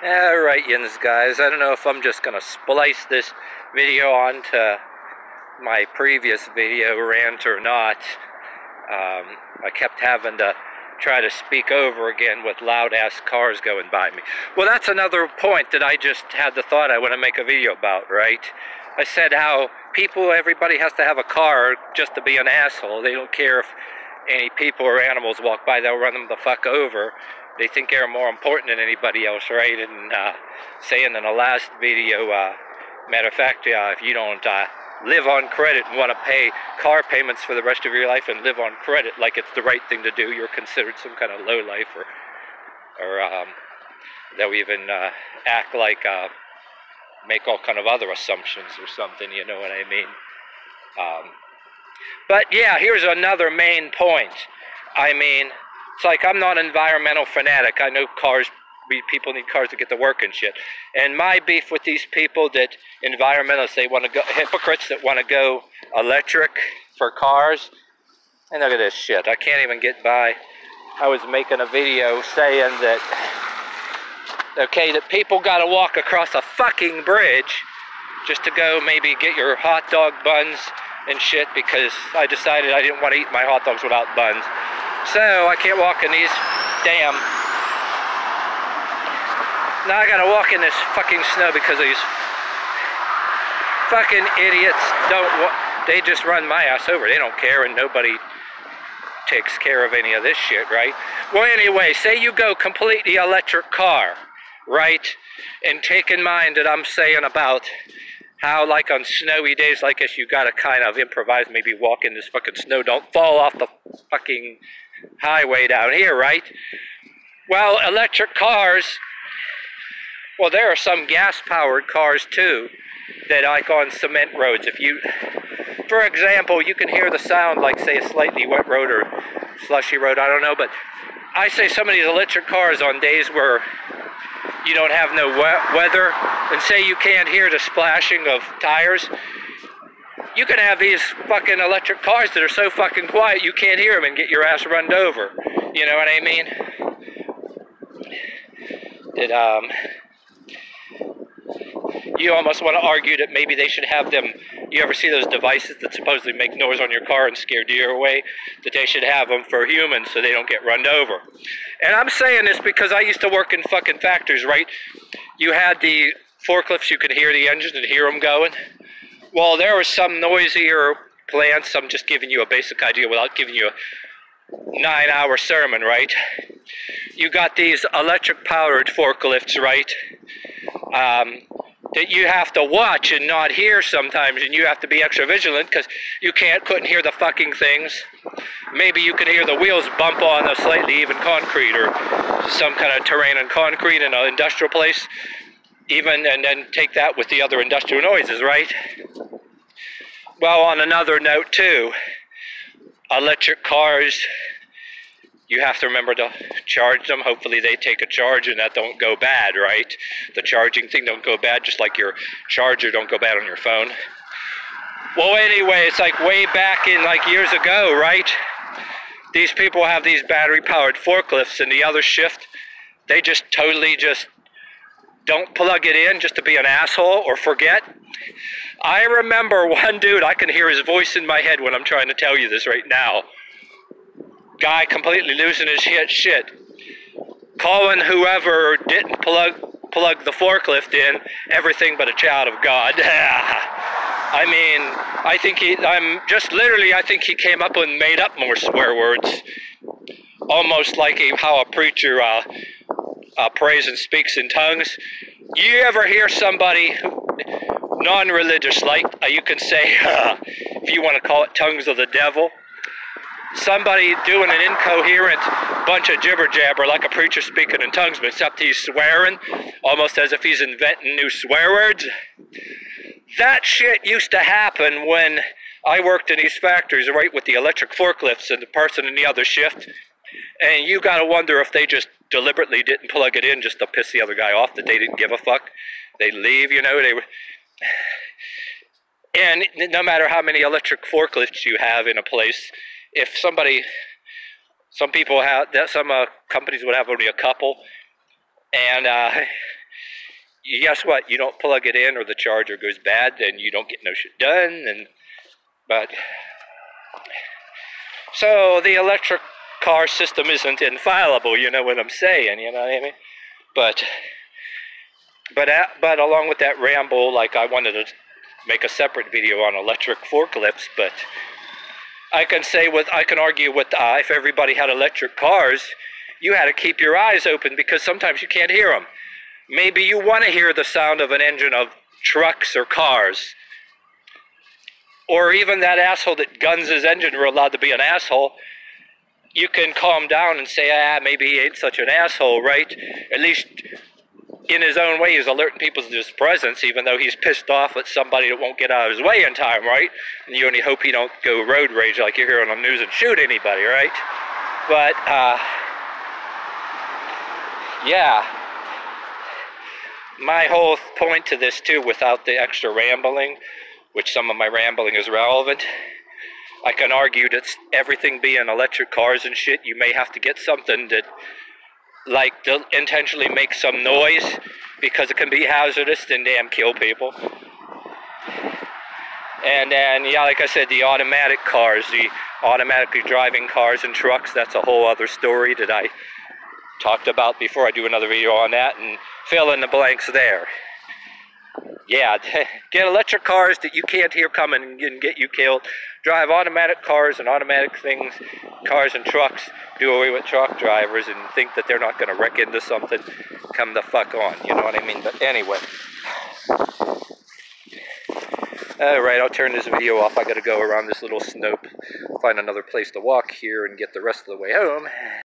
Alright, yins guys, I don't know if I'm just gonna splice this video onto my previous video rant or not. I kept having to try to speak over again with loud ass cars going by me. Well, that's another point that I just had the thought I want to make a video about, right? I said how everybody has to have a car just to be an asshole. They don't care if any people or animals walk by, they'll run them the fuck over. They think they're more important than anybody else, right? And saying in the last video, matter of fact, if you don't live on credit and want to pay car payments for the rest of your life and live on credit like it's the right thing to do, you're considered some kind of lowlife, or they'll even act like, make all kind of other assumptions or something, you know what I mean? But yeah, here's another main point. I mean, it's like I'm not an environmental fanatic. I know people need cars to get to work and shit. And my beef with these people that environmentalists, they want to go, hypocrites that want to go electric for cars. And look at this shit. I can't even get by. I was making a video saying that, okay, that people got to walk across a fucking bridge just to go maybe get your hot dog buns and shit, because I decided I didn't want to eat my hot dogs without buns. So I can't walk in these damn... Now I gotta walk in this fucking snow because these fucking idiots they just run my ass over. They don't care, and nobody takes care of any of this shit, right? Well, anyway, say you go completely electric car, right? And take in mind that I'm saying about how, like, on snowy days like this, you gotta kind of improvise, maybe walk in this fucking snow. Don't fall off the fucking highway down here, right? Well, electric cars, well, there are some gas-powered cars, too, that, like, on cement roads. If you, for example, you can hear the sound, like, say, a slightly wet road or slushy road, I don't know, but I say some of these electric cars on days where you don't have no weather, and say you can't hear the splashing of tires, you can have these fucking electric cars that are so fucking quiet you can't hear them and get your ass run over. You know what I mean? You almost want to argue that maybe they should have them. You ever see those devices that supposedly make noise on your car and scare deer away? That they should have them for humans so they don't get run over. And I'm saying this because I used to work in fucking factories, right? You had the forklifts, you could hear the engines and hear them going. Well, there were some noisier plants. I'm just giving you a basic idea without giving you a 9-hour sermon, right? You got these electric-powered forklifts, right? That you have to watch and not hear sometimes, and you have to be extra vigilant because you couldn't hear the fucking things. Maybe you can hear the wheels bump on a slightly even concrete or some kind of terrain and concrete in an industrial place, and then take that with the other industrial noises, right? Well, on another note too, electric cars, you have to remember to charge them. Hopefully they take a charge and that don't go bad, right? The charging thing don't go bad, just like your charger don't go bad on your phone. Well, anyway, it's like way back in like years ago, right? These people have these battery-powered forklifts, and the other shift, they just totally just don't plug it in just to be an asshole or forget. I remember one dude, I can hear his voice in my head when I'm trying to tell you this right now. Guy completely losing his shit, calling whoever didn't plug the forklift in everything but a child of God. I mean, I think I think he came up and made up more swear words, almost like how a preacher prays and speaks in tongues. You ever hear somebody non-religious, like you can say, if you want to call it tongues of the devil, somebody doing an incoherent bunch of jibber-jabber like a preacher speaking in tongues, but except he's swearing, almost as if he's inventing new swear words? That shit used to happen when I worked in these factories, right, with the electric forklifts and the person in the other shift. And you gotta wonder if they just deliberately didn't plug it in just to piss the other guy off, that they didn't give a fuck. They'd leave, you know, and no matter how many electric forklifts you have in a place, if some people have, some companies would have only a couple, and guess what? You don't plug it in or the charger goes bad, and you don't get no shit done. But so the electric car system isn't infallible. You know what I'm saying? You know what I mean? But along with that ramble, like I wanted to make a separate video on electric forklifts, but I can argue with if everybody had electric cars, you had to keep your eyes open because sometimes you can't hear them. Maybe you want to hear the sound of an engine of trucks or cars. Or even that asshole that guns his engine, we're allowed to be an asshole. You can calm down and say, maybe he ain't such an asshole, right? At least in his own way, he's alerting people to his presence, even though he's pissed off at somebody that won't get out of his way in time, right? And you only hope he don't go road rage like you hear on the news and shoot anybody, right? But, yeah. My whole point to this, too, without the extra rambling, which some of my rambling is relevant, I can argue that everything being electric cars and shit, you may have to get something that, like, to intentionally make some noise, because it can be hazardous and damn kill people. And then, yeah, like I said, the automatic cars, the automatically driving cars and trucks, that's a whole other story that I talked about before. I do another video on that and fill in the blanks there. Yeah, get electric cars that you can't hear coming and get you killed. Drive automatic cars and automatic things, cars and trucks. Do away with truck drivers and think that they're not going to wreck into something. Come the fuck on, you know what I mean? But anyway. Alright, I'll turn this video off. I got to go around this little slope, find another place to walk here and get the rest of the way home.